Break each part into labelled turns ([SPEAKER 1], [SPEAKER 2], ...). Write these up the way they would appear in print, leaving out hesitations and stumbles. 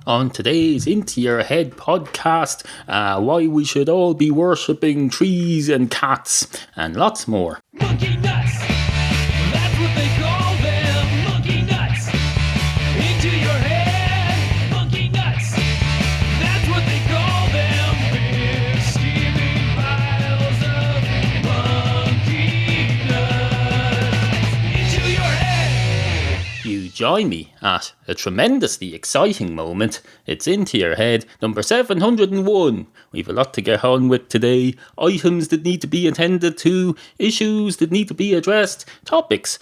[SPEAKER 1] On today's Into Your Head podcast, why we should all be worshipping trees and cats, and lots more.
[SPEAKER 2] Monkey nuts, that's what they call them. Monkey nuts, into your head. Monkey nuts, that's what they call them. Big steaming piles of monkey nuts into your head.
[SPEAKER 1] You join me at a tremendously exciting moment. It's Into Your Head, number 701. We've a lot to get on with today. Items that need to be attended to, issues that need to be addressed, topics.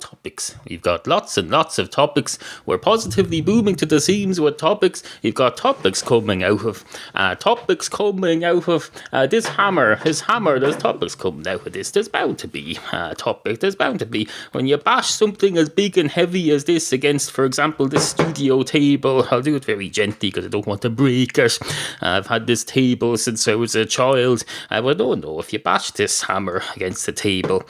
[SPEAKER 1] Topics. We've got lots and lots of topics. We're positively booming to the seams with topics. We've got topics coming out of this hammer. His hammer, there's topics coming out of this. There's bound to be topic. There's bound to be. When you bash something as big and heavy as this against, for example, this studio table, I'll do it very gently because I don't want to break it. I've had this table since I was a child. But no, if you bash this hammer against the table,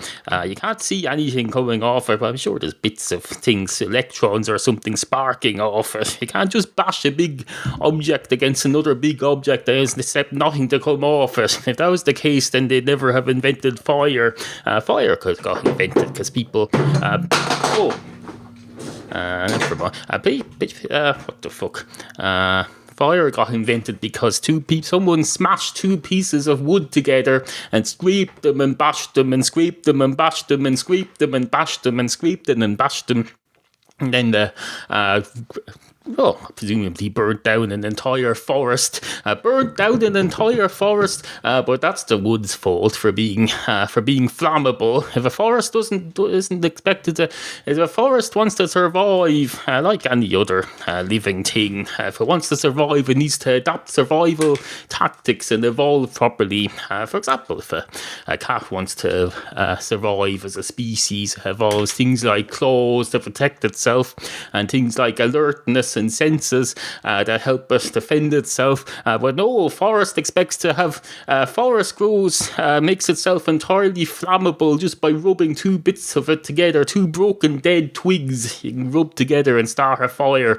[SPEAKER 1] you can't see anything coming off it, but I'm sure there's bits of things, electrons or something sparking off it. You can't just bash a big object against another big object except nothing to come off it. If that was the case, then they'd never have invented fire. Fire could have got invented because people... never mind. What the fuck? Fire got invented because someone smashed two pieces of wood together and scraped them and bashed them and scraped them and bashed them and scraped them and bashed them and scraped them and bashed them. And then presumably burnt down an entire forest. But that's the wood's fault for being flammable. If a forest isn't expected to, if a forest wants to survive, like any other living thing, if it wants to survive, it needs to adapt survival tactics and evolve properly. For example, if a cat wants to survive as a species, it evolves things like claws to protect itself and things like alertness and senses that help us defend itself. But no, forest expects to have forest grows, makes itself entirely flammable just by rubbing two bits of it together, two broken dead twigs you can rub together and start a fire.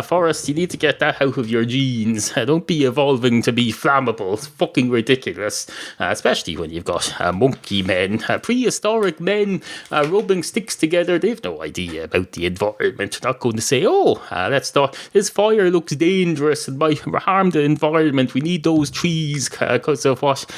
[SPEAKER 1] Forest, you need to get that out of your genes. Don't be evolving to be flammable. It's fucking ridiculous, especially when you've got monkey men, prehistoric men rubbing sticks together. They've no idea about the environment. They're not going to say, let's not, this fire looks dangerous and might harm the environment. We need those trees because of what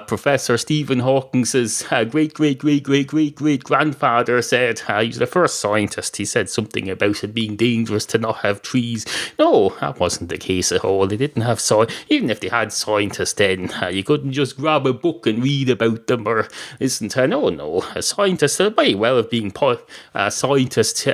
[SPEAKER 1] Professor Stephen Hawking's great grandfather said. He was the first scientist. He said something about it being dangerous to not have trees. No, that wasn't the case at all. They didn't have even if they had scientists then, you couldn't just grab a book and read about them or listen to. No, a scientist might well have been scientists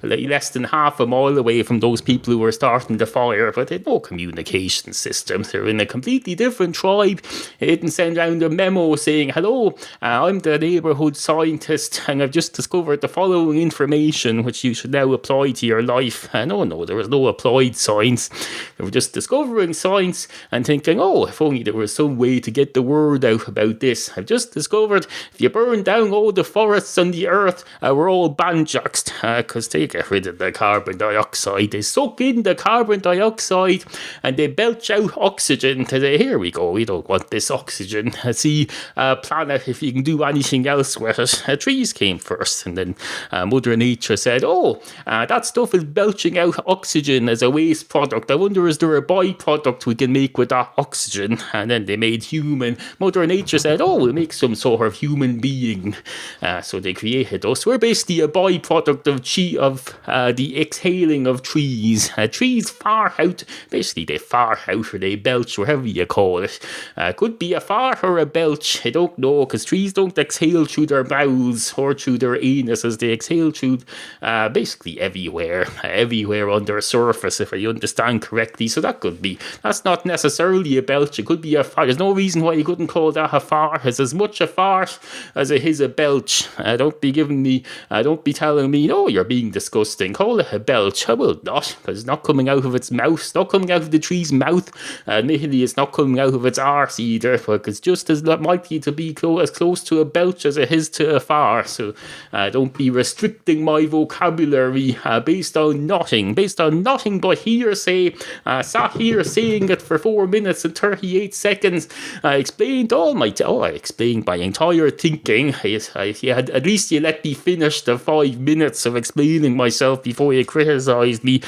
[SPEAKER 1] less than half a mile away from those people who were starting the fire, but they had no communication systems. They're in a completely different tribe. They didn't send around a memo saying, hello, I'm the neighbourhood scientist and I've just discovered the following information which you should now apply to your life. No, there was no applied science. They were just discovering science and thinking, if only there was some way to get the word out about this. I've just discovered if you burn down all the forests on the earth, we're all banjaxed because they get rid of the carbon dioxide. They suck in the carbon dioxide and they belch out oxygen to say, here we go, we don't want this oxygen. See, planet, if you can do anything else with it. Trees came first, and then Mother Nature said, that stuff is belching out oxygen as a waste product. I wonder, is there a byproduct we can make with that oxygen? And then they made human. Mother Nature said, we'll make some sort of human being. So they created us. We're basically a byproduct of the exhaling of trees. Trees far out, basically they far out or they belch, whatever you call it. Could be a fart or a belch, I don't know, because trees don't exhale through their mouths or through their anuses. They exhale through basically everywhere on their surface, if I understand correctly. So that's not necessarily a belch. It could be a fart. There's no reason why you couldn't call that a fart. It's as much a fart as it is a belch. Don't be giving me be telling me, "Oh, you're being disgusting. Call it a belch." I will not, because it's not coming out of its mouth. It's not coming out of the tree's mouth. Admittedly, it's not coming out of its arse either, but it's just as likely to be as close to a belch as it is to a fart. So don't be restricting my vocabulary based on nothing but hearsay. Sat here saying it for 4 minutes and 38 seconds. I explained I explained my entire thinking. At least you let me finish the 5 minutes of explaining myself before you criticised me.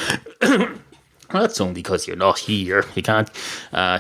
[SPEAKER 1] That's only because you're not here. You can't.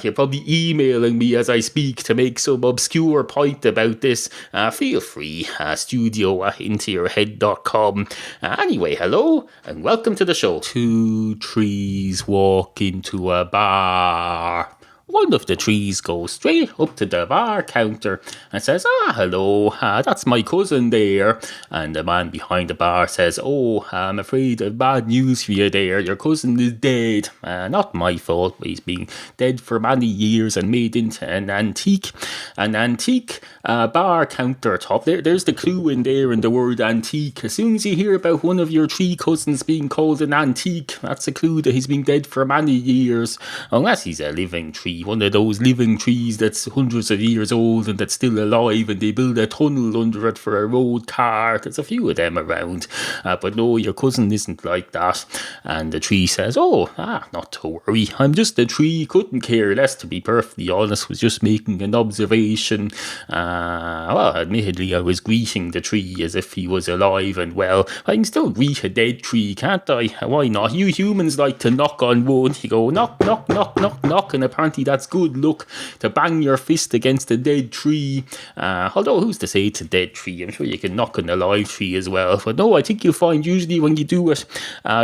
[SPEAKER 1] You're probably emailing me as I speak to make some obscure point about this. Feel free. studio@intoyourhead.com. Anyway, hello and welcome to the show. Two trees walk into a bar. One of the trees goes straight up to the bar counter and says, hello, that's my cousin there. And the man behind the bar says, I'm afraid I've bad news for you there. Your cousin is dead. Not my fault, but he's been dead for many years and made into an antique bar countertop. There's the clue in there in the word antique. As soon as you hear about one of your tree cousins being called an antique, that's a clue that he's been dead for many years. Unless he's a living tree. One of those living trees that's hundreds of years old and that's still alive, and they build a tunnel under it for a road car. There's a few of them around. But no, your cousin isn't like that. And the tree says, not to worry. I'm just a tree. Couldn't care less, to be perfectly honest. Was just making an observation. Admittedly, I was greeting the tree as if he was alive and well. I can still greet a dead tree, can't I? Why not? You humans like to knock on wood. You go knock, knock, knock, knock, knock, and apparently that's good luck to bang your fist against a dead tree. Although who's to say it's a dead tree? I'm sure you can knock on a live tree as well. But no, I think you'll find usually when you do it,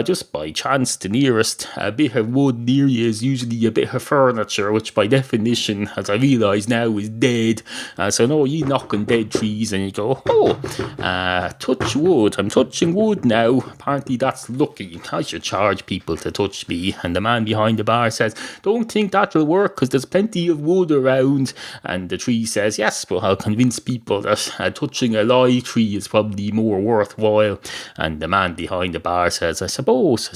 [SPEAKER 1] just by chance, the nearest bit of wood near you is usually a bit of furniture, which by definition, as I realise now, is dead. So no, you knock on dead trees and you go, touch wood. I'm touching wood now. Apparently that's lucky. I should charge people to touch me. And the man behind the bar says, don't think that'll work because there's plenty of wood around. And the tree says, yes, but I'll convince people that touching a live tree is probably more worthwhile. And the man behind the bar says, I suppose.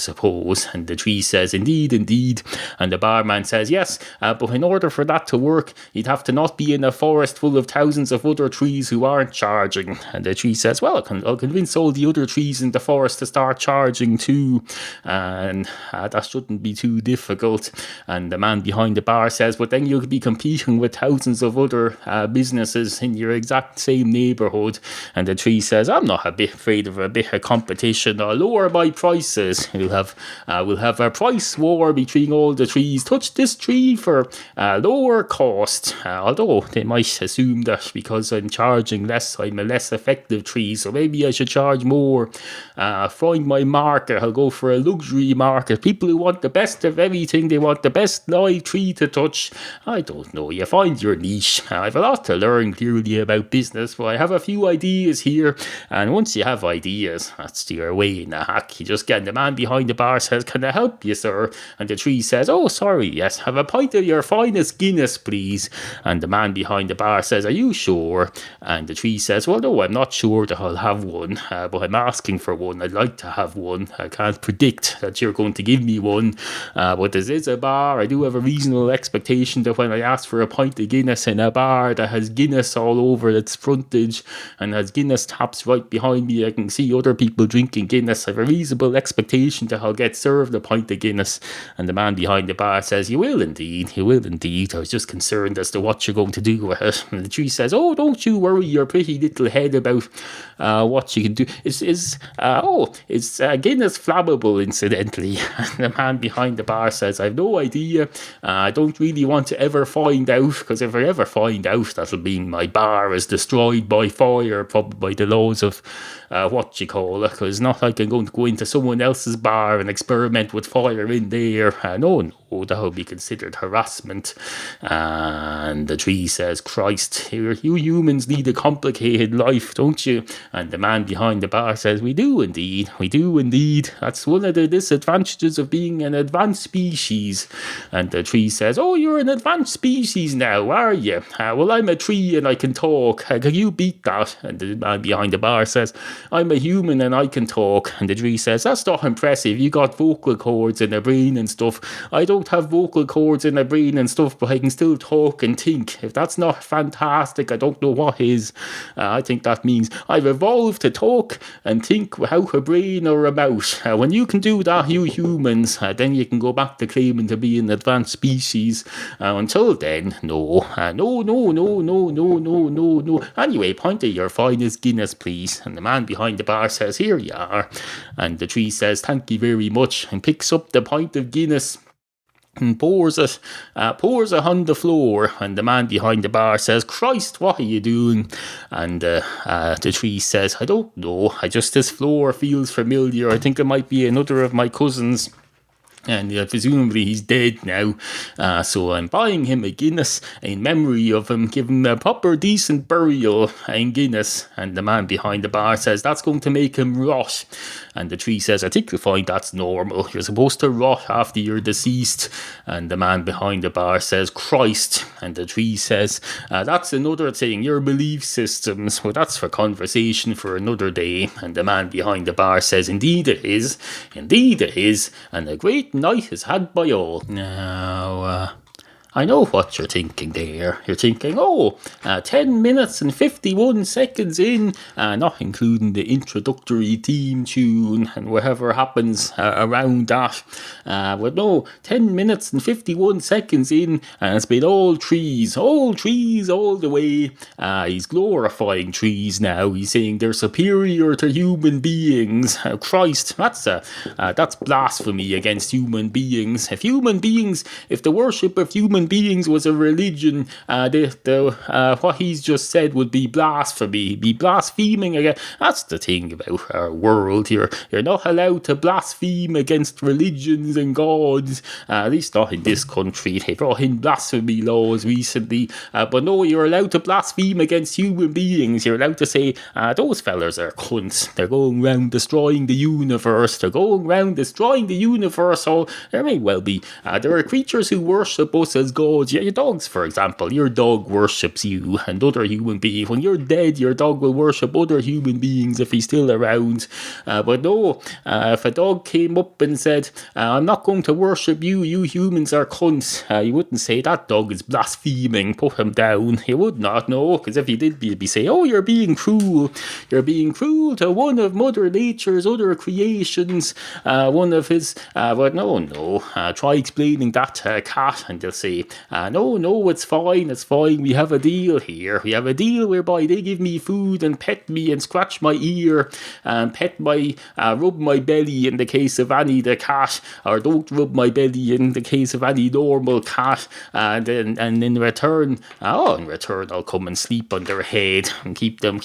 [SPEAKER 1] And the tree says, indeed. And the barman says, yes, but in order for that to work, you'd have to not be in a forest full of thousands of other trees who aren't charging. And the tree says, well, I'll convince all the other trees in the forest to start charging too. And that shouldn't be too difficult. And the man behind the bar says, but then you'll be competing with thousands of other businesses in your exact same neighbourhood. And the tree says, I'm not a bit afraid of a bit of competition. I'll lower my prices. We'll have a price war between all the trees. Touch this tree for lower cost. Although they might assume that because I'm charging less, I'm a less effective tree. So maybe I should charge more. Find my market. I'll go for a luxury market. People who want the best of everything. They want the best live tree to touch. I don't know. You find your niche. I have a lot to learn clearly about business, but I have a few ideas here. And once you have ideas, that's your way in a hack. You just get the man behind the bar says, can I help you, sir? And the tree says, oh, sorry, yes, have a pint of your finest Guinness, please. And the man behind the bar says, are you sure? And the tree says, well, no, I'm not sure that I'll have one, but I'm asking for one. I'd like to have one. I can't predict that you're going to give me one, but this is a bar. I do have a reasonable expectation that when I ask for a pint of Guinness in a bar that has Guinness all over its frontage and has Guinness taps right behind me, I can see other people drinking Guinness. I have a reasonable expectation that I'll get served a pint of Guinness. And the man behind the bar says, you will indeed. I was just concerned as to what you're going to do with it. And the tree says, oh, don't you worry your pretty little head about what you can do. Is Guinness flammable, incidentally? And the man behind the bar says, I've no idea. I don't really want to ever find out, because if I ever find out, that'll mean my bar is destroyed by fire, probably by the laws of because it's not like I'm going to go into someone else's bar and experiment with fire in there. No, that would be considered harassment. And the tree says, Christ, you humans lead a complicated life, don't you? And the man behind the bar says, we do indeed. That's one of the disadvantages of being an advanced species. And the tree says, "Oh, you're an advanced species now, are you? Well, I'm a tree and I can talk. Can you beat that?" And the man behind the bar says, "I'm a human and I can talk." And the tree says, "That's not impressive. You got vocal cords in a brain and stuff. I don't have vocal cords in a brain and stuff, but I can still talk and think. If that's not fantastic, I don't know what is. I think that means I've evolved to talk and think without a brain or a mouth. When you can do that, you humans, then you can go back to claiming to be an advanced species. Until then, no. No. Anyway, pint of your finest Guinness, please." And the man behind the bar says, "Here you are." And the tree says, "Thank you very much," and picks up the pint of Guinness and pours it on the floor. And the man behind the bar says, "Christ, what are you doing?" And the tree says, "I don't know. This floor feels familiar. I think it might be another of my cousins. And presumably he's dead now, so I'm buying him a Guinness in memory of him, give him a proper decent burial in Guinness." And the man behind the bar says, "That's going to make him rot." And the tree says, "I think you'll find that's normal. You're supposed to rot after you're deceased." And the man behind the bar says, "Christ." And the tree says, "That's another thing, your belief systems. Well, that's for conversation for another day." And the man behind the bar says, "Indeed it is. Indeed it is. And a great night is had by all." Now, I know what you're thinking there. You're thinking, 10 minutes and 51 seconds in, not including the introductory theme tune and whatever happens around that. But no, 10 minutes and 51 seconds in, and it's been all trees all the way. He's glorifying trees now. He's saying they're superior to human beings. Christ, that's blasphemy against human beings. If the worship of human beings was a religion, what he's just said would be blasphemy, be blaspheming again. That's the thing about our world here. You're not allowed to blaspheme against religions and gods, at least not in this country. They brought in blasphemy laws recently, but no, you're allowed to blaspheme against human beings. You're allowed to say, those fellas are cunts. They're going around destroying the universe. So there may well be. There are creatures who worship us as gods. Yeah, your dogs, for example. Your dog worships you and other human beings. When you're dead, your dog will worship other human beings if he's still around. But no, if a dog came up and said, "I'm not going to worship you, you humans are cunts," you wouldn't say that dog is blaspheming, put him down. You would not, no, because if you did, you'd be saying, "Oh, you're being cruel. You're being cruel to one of Mother Nature's other creations, one of his," but no. Try explaining that to a cat and they'll say, no, it's fine. We have a deal here. We have a deal whereby they give me food and pet me and scratch my ear and rub my belly in the case of Annie the cat, or don't rub my belly in the case of any normal cat. And in return, I'll come and sleep on their head and keep them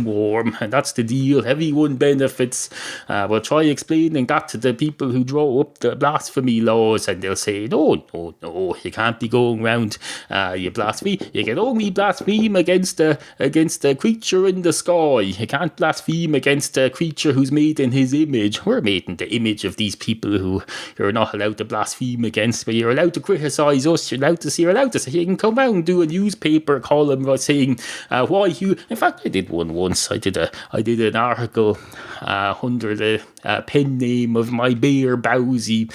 [SPEAKER 1] warm. And that's the deal. Everyone benefits. We'll try explaining that to the people who draw up the blasphemy laws, and they'll say, no, you can't be going around, you blaspheme. You can only blaspheme against a creature in the sky. You can't blaspheme against a creature who's made in his image. We're made in the image of these people who you're not allowed to blaspheme against, but you're allowed to criticize us. You're allowed to say, you can come out and do a newspaper column about saying why you. In fact, I did one once. I did an article under the pen name of my bear Bowsy,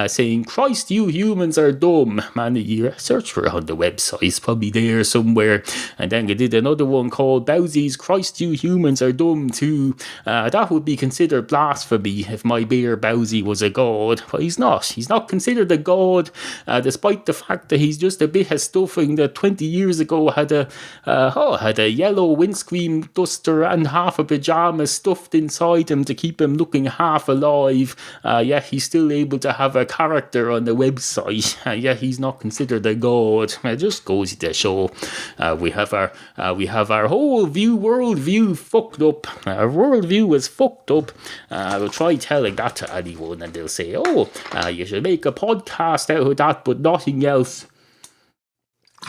[SPEAKER 1] saying, "Christ, you humans are dumb." Man, you search for it on the website, it's probably there somewhere. And then I did another one called Bowsy's "Christ, you humans are dumb too." That would be considered blasphemy if my bear Bowsy was a god, but he's not. He's not considered a god, despite the fact that he's just a bit of stuffing that 20 years ago had a yellow windscreen duster and half a pajama stuffed inside him to keep him looking half alive. Yet he's still able to have a character on the website. Yet he's not considered a god. It just goes to show we have our whole worldview fucked up. Our worldview is fucked up. We'll try telling that to anyone, and they'll say, "Oh, you should make a podcast out of that, but nothing else."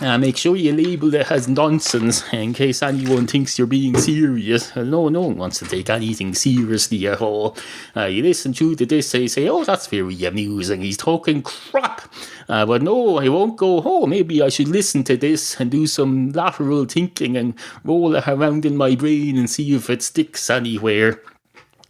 [SPEAKER 1] Make sure you label it as nonsense in case anyone thinks you're being serious. No one wants to take anything seriously at all. You listen through to this, they say, oh, that's very amusing. He's talking crap. But no, I won't go, oh, maybe I should listen to this and do some lateral thinking and roll it around in my brain and see if it sticks anywhere.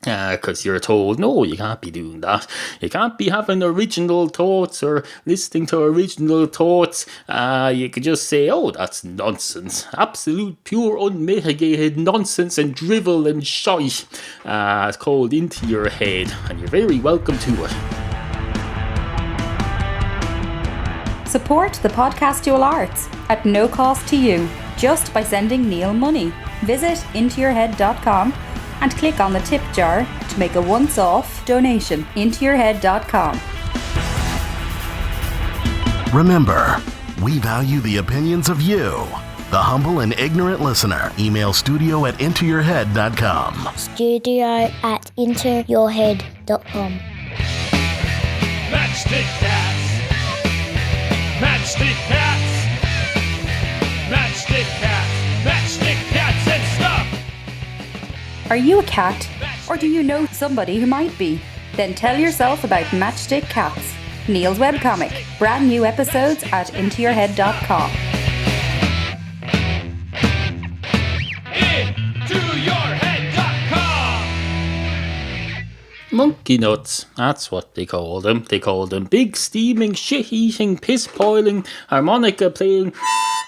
[SPEAKER 1] Because you're told, no, you can't be doing that. You can't be having original thoughts or listening to original thoughts. You could just say, oh, that's nonsense. Absolute, pure, unmitigated nonsense and drivel and shite. It's called Into Your Head, and you're very welcome to it.
[SPEAKER 3] Support the podcastual arts at no cost to you, just by sending Neal money. Visit intoyourhead.com and click on the tip jar to make a once-off donation. Intoyourhead.com.
[SPEAKER 4] Remember, we value the opinions of you, the humble and ignorant listener. Email studio@intoyourhead.com.
[SPEAKER 5] studio@intoyourhead.com.
[SPEAKER 2] Matchstick cats. Matchstick cats. Matchstick cats. Matchstick cats and stuff.
[SPEAKER 3] Are you a cat? Or do you know somebody who might be? Then tell yourself about Matchstick Cats, Neal's webcomic. Brand new episodes at intoyourhead.com.
[SPEAKER 2] Intoyourhead.com.
[SPEAKER 1] Monkey nuts, that's what they call them. They call them big, steaming, shit-eating, piss-boiling, harmonica-playing,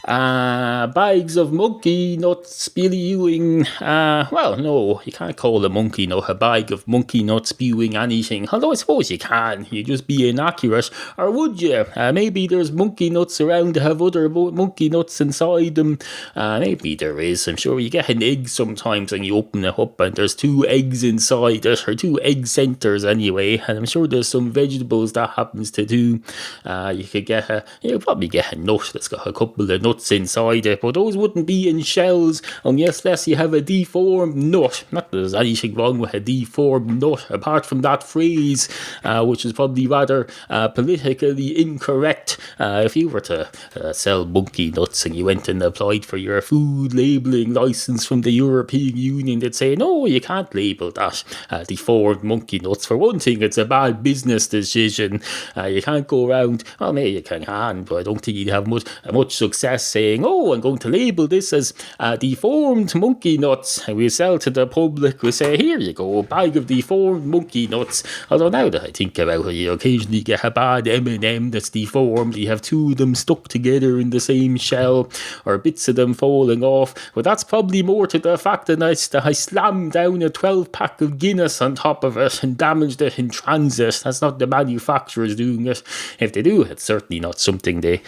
[SPEAKER 1] bags of monkey nuts spewing. Well, no, you can't call a monkey nut a bag of monkey nuts spewing anything. Although I suppose you can. You'd just be inaccurate. Or would you? Maybe there's monkey nuts around that have other monkey nuts inside them. Maybe there is. I'm sure you get an egg sometimes and you open it up and there's 2 eggs inside it, or 2 egg centers anyway. And I'm sure there's some vegetables that happens to do. You'll probably get a nut that's got a couple of nuts inside it, but those wouldn't be in shells unless you have a deformed nut. Not that there's anything wrong with a deformed nut, apart from that phrase, which is probably rather politically incorrect. If you were to sell monkey nuts and you went and applied for your food labelling license from the European Union, they'd say, no, you can't label that deformed monkey nuts. For one thing, it's a bad business decision. You can't go around, well, maybe you can, but I don't think you'd have much success saying, oh, I'm going to label this as deformed monkey nuts, and we'll sell to the public. We'll say, here you go, a bag of deformed monkey nuts. Although now that I think about it, you occasionally get a bad M&M that's deformed. You have 2 of them stuck together in the same shell, or bits of them falling off. But that's probably more to the fact that I slammed down a 12-pack of Guinness on top of it and damaged it in transit. That's not the manufacturers doing it. If they do, it's certainly not something they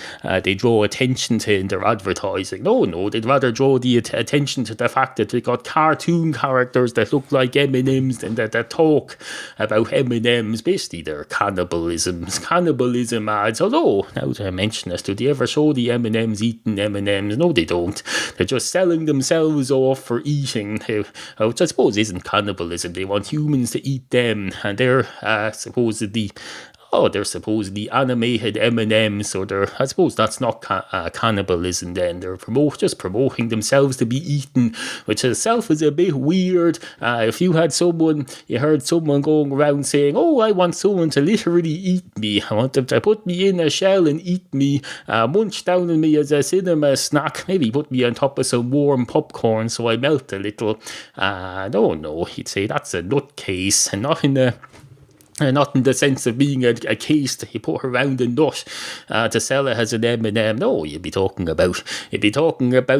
[SPEAKER 1] draw attention to in their advertising. No, they'd rather draw the attention to the fact that they got cartoon characters that look like M&Ms and that talk about M&Ms. Basically, they're cannibalism ads. Although, now that I mention this, do they ever show the M&Ms eating M&Ms? No, they don't. They're just selling themselves off for eating, which I suppose isn't cannibalism. They want humans to eat them, and they're supposedly animated M&Ms, so I suppose that's not cannibalism then. They're just promoting themselves to be eaten, which itself is a bit weird. If you heard someone going around saying, oh, I want someone to literally eat me. I want them to put me in a shell and eat me, munch down on me as a cinema snack, maybe put me on top of some warm popcorn so I melt a little. No, he'd say that's a nutcase, and not in the sense of being a case that you put around a nut to sell it as an M&M. No, you'd be talking about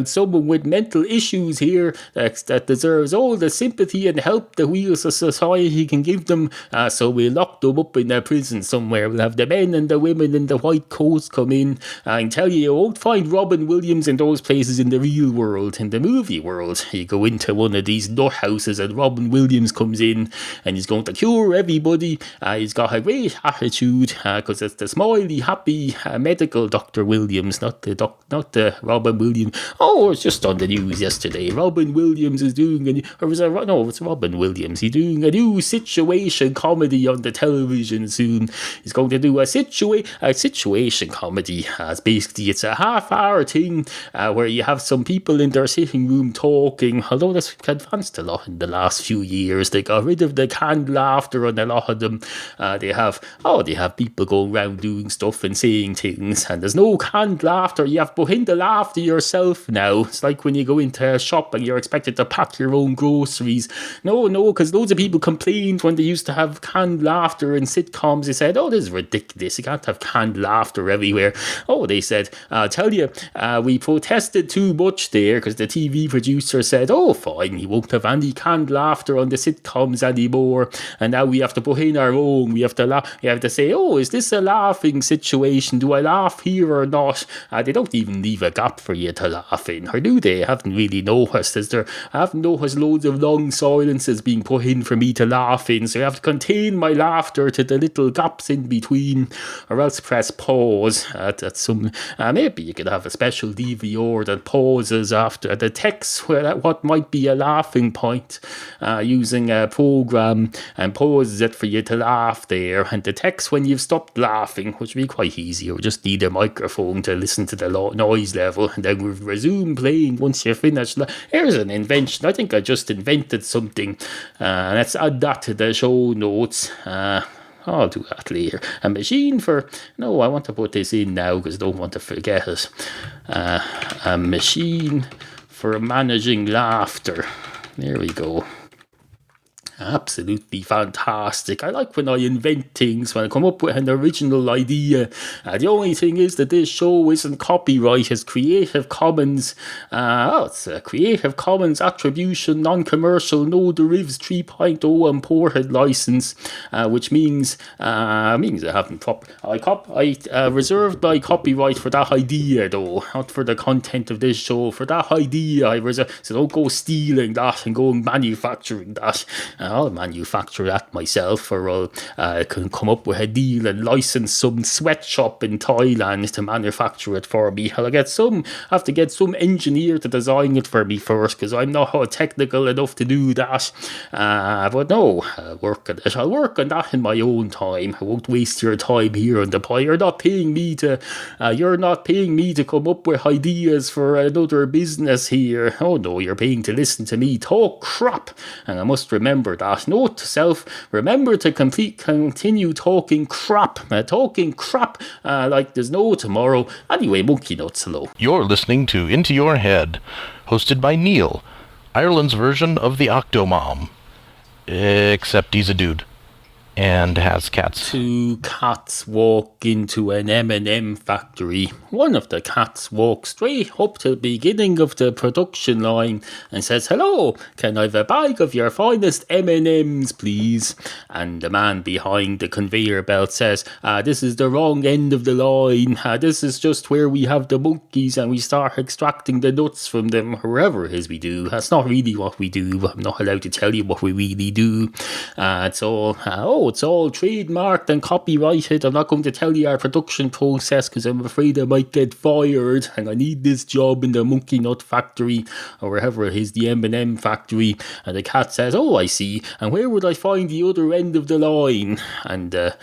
[SPEAKER 1] someone with mental issues here that deserves all the sympathy and help the wheels of society can give them. So we'll lock them up in a prison somewhere. We'll have the men and the women in the white coats come in and tell you won't find Robin Williams in those places in the real world. In the movie world, you go into one of these nut houses and Robin Williams comes in and he's going to cure everybody He's got a great attitude because it's the smiley, happy medical Dr. Williams, not the Robin Williams. Oh, it's just on the news yesterday. Robin Williams is doing it's Robin Williams. He's doing a new situation comedy on the television soon. He's going to do a situation comedy. It's a half-hour thing where you have some people in their sitting room talking. Although that's advanced a lot in the last few years. They got rid of the canned laughter on a lot of them. They have people going around doing stuff and saying things, and there's no canned laughter. You have to put in the laughter yourself now. It's like when you go into a shop and you're expected to pack your own groceries. No, because loads of people complained when they used to have canned laughter in sitcoms. They said, oh, this is ridiculous. You can't have canned laughter everywhere. Oh, they said, I'll tell you, we protested too much there because the TV producer said, oh, fine, you won't have any canned laughter on the sitcoms anymore. And now we have to put in our own. We have to say, oh, is this a laughing situation? Do I laugh here or not? They don't even leave a gap for you to laugh in, or do they? I haven't really noticed. I haven't noticed loads of long silences being put in for me to laugh in, so I have to contain my laughter to the little gaps in between, or else press pause at some. Maybe you could have a special DVR that pauses after the text where what might be a laughing point, using a program, and pauses it for you to laugh there, and the text when you've stopped laughing, which would be quite easy. You just need a microphone to listen to the noise level, and then we'll resume playing once you're finished. Here's an invention. I think I just invented something. Let's add that to the show notes. I'll do that later. A machine for... No, I want to put this in now because I don't want to forget it. A machine for managing laughter. There we go. Absolutely fantastic. I like when I invent things, when I come up with an original idea. The only thing is that this show isn't copyright. It's Creative Commons. It's a Creative Commons Attribution, Non-Commercial, No Derivs 3.0 imported license, which means I haven't I reserved my copyright for that idea though, not for the content of this show. For that idea, I reserve. So don't go stealing that and go manufacturing that. I'll manufacture that myself, or I'll can come up with a deal and license some sweatshop in Thailand to manufacture it for me. I'll have to get some engineer to design it for me first, because I'm not technical enough to do that. But no, I'll work on it. I'll work on that in my own time. I won't waste your time here on the pod. You're not paying me to come up with ideas for another business here. Oh no, you're paying to listen to me talk crap. And I must remember that. Note to self, remember to continue talking crap. Like there's no tomorrow. Anyway, monkey nuts, hello.
[SPEAKER 5] You're listening to Into Your Head, hosted by Neal, Ireland's version of the Octomom. Except he's a dude. And has cats.
[SPEAKER 1] Two cats walk into an M&M factory. One of the cats walks straight up to the beginning of the production line and says, "Hello, can I have a bag of your finest M&Ms, please?" And the man behind the conveyor belt says, "This is the wrong end of the line. This is just where we have the monkeys and we start extracting the nuts from them, or whatever it is we do. That's not really what we do. I'm not allowed to tell you what we really do. It's all trademarked and copyrighted. I'm not going to tell you our production process because I'm afraid I might get fired, and I need this job in the monkey nut factory, or wherever it is, the M&M factory." And the cat says, "Oh, I see. And where would I find the other end of the line?" And the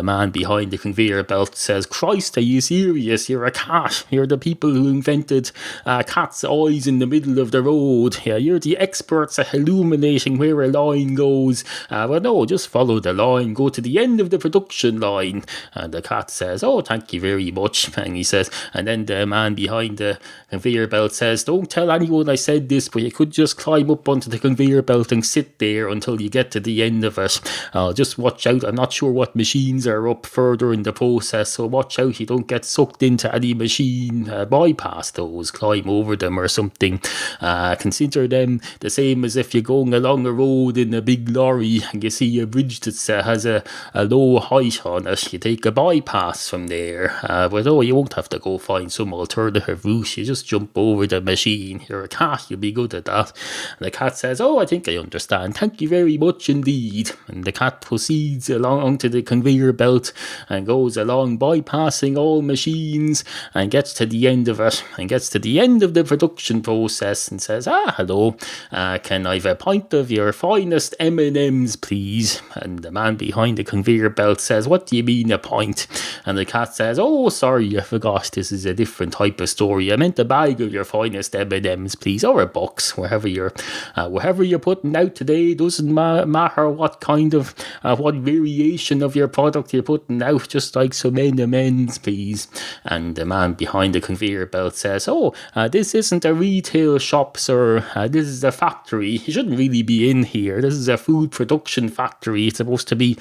[SPEAKER 1] man behind the conveyor belt says, "Christ, are you serious? You're a cat. You're the people who invented cat's eyes in the middle of the road. Yeah, you're the experts at illuminating where a line goes. But no, just follow the line. Go to the end of the production line." And the cat says, "Oh, thank you very much." And he says, and then the man behind the conveyor belt says, "Don't tell anyone I said this, but you could just climb up onto the conveyor belt and sit there until you get to the end of it. Just watch out. I'm not sure what machines are up further in the process, so watch out you don't get sucked into any machine. Bypass those, climb over them or something. Consider them the same as if you're going along a road in a big lorry and you see be a bridge that has a low height on it. You take a bypass from there. But you won't have to go find some alternative route. You just jump over the machine. You're a cat, you'll be good at that. And the cat says, I think I understand. Thank you very much indeed. And the cat proceeds along to the conveyor belt and goes along, bypassing all machines, and gets to the end of it, and gets to the end of the production process and says, hello, can I have a pint of your finest M&Ms, please? And the man behind the conveyor belt says, what do you mean a pint? And the cat says, sorry, I forgot, this is a different type of story. I meant a bag of your finest M&Ms, please, or a box, wherever you're putting out today. Doesn't matter what kind of, what variation of your product you're putting out, just like some M&Ms, please. And the man behind the conveyor belt says, this isn't a retail shop, sir. This is a factory. You shouldn't really be in here. This is a food production factory. It's supposed to be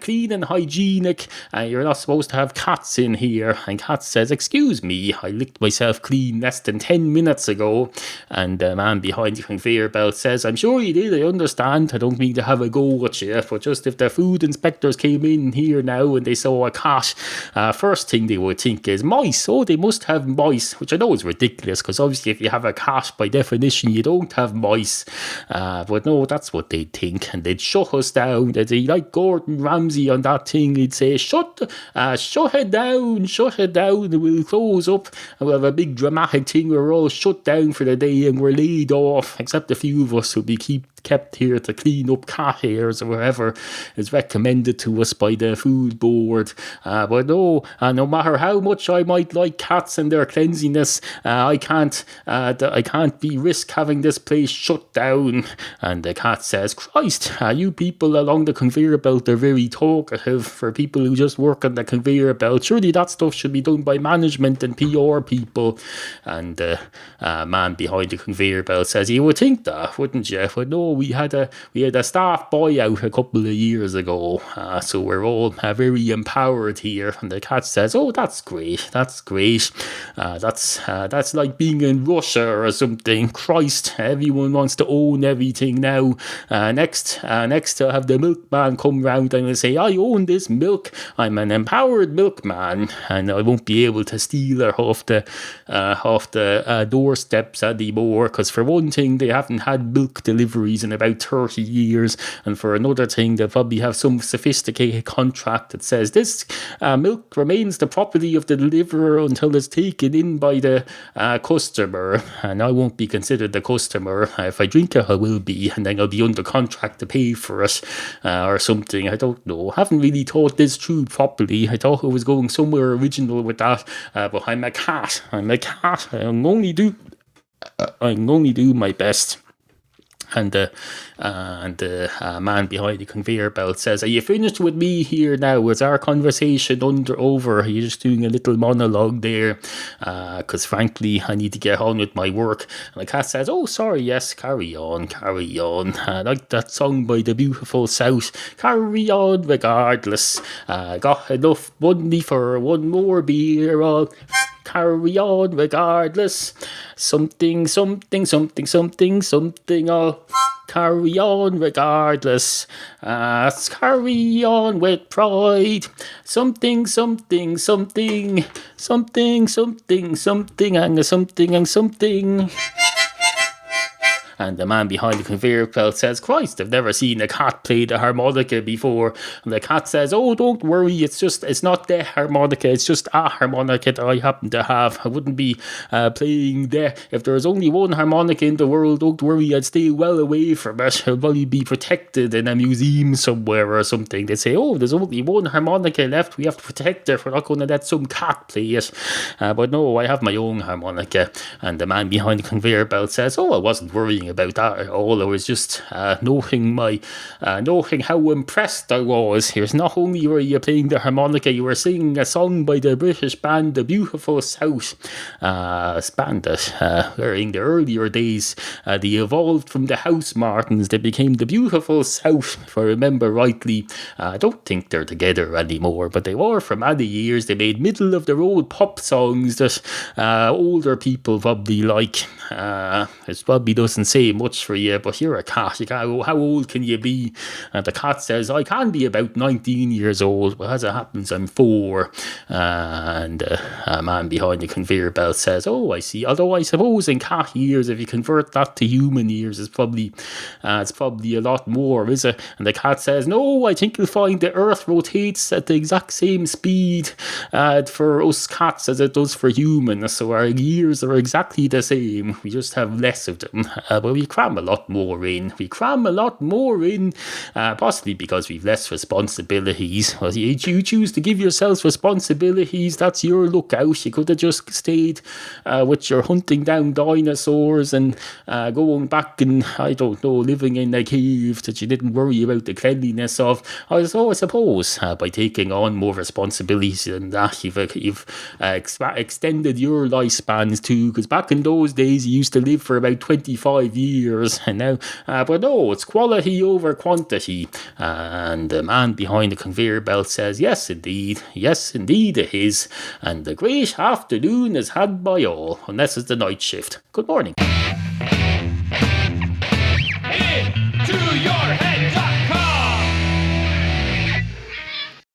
[SPEAKER 1] clean and hygienic. You're not supposed to have cats in here. And Cat says, excuse me, I licked myself clean less than 10 minutes ago. And the man behind the conveyor belt says, I'm sure you did, I understand. I don't mean to have a go at you, but just if the food inspectors came in here now and they saw a cat, first thing they would think is mice. They must have mice, which I know is ridiculous, because obviously if you have a cat, by definition, you don't have mice. But no, that's what they'd think, and they'd shut us down. They'd say, like Gordon Ramsay on that thing, he'd say, shut it down, we'll close up, and we'll have a big dramatic thing where we're all shut down for the day and we're laid off, except a few of us who'll be kept here to clean up cat hairs or whatever is recommended to us by the food board. But no matter how much I might like cats and their cleanliness, I can't risk having this place shut down. And the cat says, Christ, you people along the conveyor belt are very talkative for people who just work on the conveyor belt. Surely that stuff should be done by management and PR people. And the man behind the conveyor belt says, you would think that, wouldn't you? But no, we had a staff buyout a couple of years ago, so we're all very empowered here. And the cat says, that's great, that's like being in Russia or something. Christ, everyone wants to own everything now. Next to have the milkman come round and will say, I own this milk, I'm an empowered milkman, and I won't be able to steal her off the doorsteps anymore, because for one thing, they haven't had milk deliveries in about 30 years, and for another thing, they'll probably have some sophisticated contract that says this milk remains the property of the deliverer until it's taken in by the customer, and I won't be considered the customer. If I drink it, I will be, and then I'll be under contract to pay for it, or something. I don't know. I haven't really thought this through properly. I thought I was going somewhere original with that, but I'm a cat. I can only do my best. And the man behind the conveyor belt says, are you finished with me here now? Is our conversation over? Are you just doing a little monologue there? Because frankly, I need to get on with my work. And the cat says, sorry, yes, carry on. Like that song by the Beautiful South, carry on regardless. Got enough money for one more beer, I'll carry on regardless. Something, I'll carry on regardless. Let's carry on with pride. Something, and something. And the man behind the conveyor belt says, Christ, I've never seen a cat play the harmonica before. And the cat says, don't worry, it's not the harmonica, it's just a harmonica that I happen to have. I wouldn't be playing if there was only one harmonica in the world, don't worry, I'd stay well away from it. I'll probably be protected in a museum somewhere or something. They'd say, there's only one harmonica left, we have to protect it, we're not going to let some cat play it. But no, I have my own harmonica. And the man behind the conveyor belt says, I wasn't worrying about that at all. I was just noting how impressed I was. Here's not only were you playing the harmonica, you were singing a song by the British band The Beautiful South, a band that in the earlier days they evolved from the House Martins. They became The Beautiful South, if I remember rightly. I don't think they're together anymore, but they were for many years. They made middle of the road pop songs that older people probably like. It probably doesn't say much for you, but you're a cat. You can't go, how old can you be? And the cat says, I can be about 19 years old, but as it happens, I'm 4. And a man behind the conveyor belt says, oh, I see. Although I suppose in cat years, if you convert that to human years, it's probably a lot more, is it? And the cat says, no, I think you'll find the earth rotates at the exact same speed for us cats as it does for humans. So our years are exactly the same. We just have less of them. But we cram a lot more in. Possibly because we've less responsibilities. Well, you choose to give yourselves responsibilities. That's your lookout. You could have just stayed with your hunting down dinosaurs and going back and, I don't know, living in a cave that you didn't worry about the cleanliness of. I suppose by taking on more responsibilities than that, you've extended your lifespans too, because back in those days you used to live for about 25 years, and now, but no, it's quality over quantity. And the man behind the conveyor belt says, yes indeed it is, and the great afternoon is had by all, unless it's the night shift. Good morning.